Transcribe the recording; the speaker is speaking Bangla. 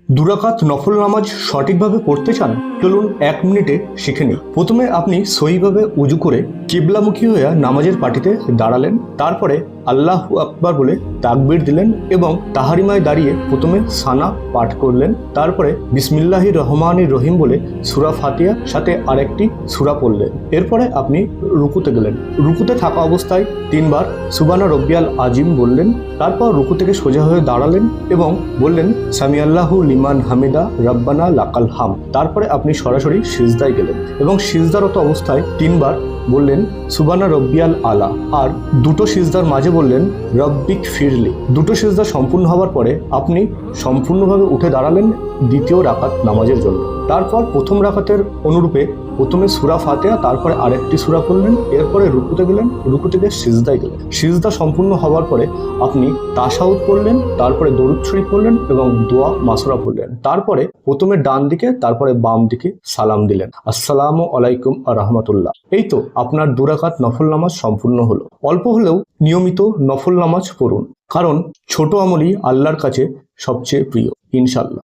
দুরাকাত নফল নামাজ সঠিকভাবে পড়তে চান? চলুন 1 মিনিটে শিখে নিই। প্রথমে আপনি সহিভাবে উজু করে কিবলামুখী হয়ে নামাজের পাটিতে দাঁড়ালেন। তারপরে আল্লাহু আকবার বলে তাকবীর দিলেন এবং তাহারিমায় দাঁড়িয়ে প্রথমে সানা পাঠ করলেন। তারপরে বিসমিল্লাহির রহমানির রহিম বলে সূরা ফাতিহা সাথে আরেকটি সূরা পড়লেন। এরপরে আপনি রুকুতে গেলেন। রুকুতে থাকা অবস্থায় 3 বার সুবহানা রব্বিয়াল আজিম বললেন। তারপর রুকু থেকে সোজা হয়ে দাঁড়ালেন এবং বললেন সামি আল্লাহু লিমান হামিদা রব্বানা লাকাল হাম। তারপরে আপনি সরাসরি সিজদায় গেলেন এবং সিজদারত অবস্থায় 3 বার বললেন সুবহানা রব্বিয়াল আলা, আর দুটো সিজদার মাঝে বললেন রব্বিক ফিরলি। দুটো সিজদা সম্পূর্ণ হওয়ার পরে আপনি সম্পূর্ণভাবে উঠে দাঁড়ালেন দ্বিতীয় রাকাত নামাজের জন্য। তারপর প্রথম রাকাতের অনুরূপে প্রথমে সূরা ফাতিহা, তারপরে আরেকটি সূরা পড়লেন। এরপরে রুকুতে গেলেন, রুকু থেকে সিজদায় গেলেন। সিজদা সম্পূর্ণ হওয়ার পরে আপনি তাশাহুদ পড়লেন, তারপরে দরুদ শরীফ পড়লেন এবং দোয়া মাসুরা পড়লেন। তারপরে প্রথমে ডান দিকে তারপরে বাম দিকে সালাম দিলেন, আসসালামু আলাইকুম ওয়া রাহমাতুল্লাহ। এই তো আপনার 2 রাকাত নফল নামাজ সম্পূর্ণ হলো। অল্প হলেও নিয়মিত নফল নামাজ পড়ুন, কারণ ছোট আমলই আল্লাহর কাছে সবচেয়ে প্রিয়, ইনশাআল্লাহ।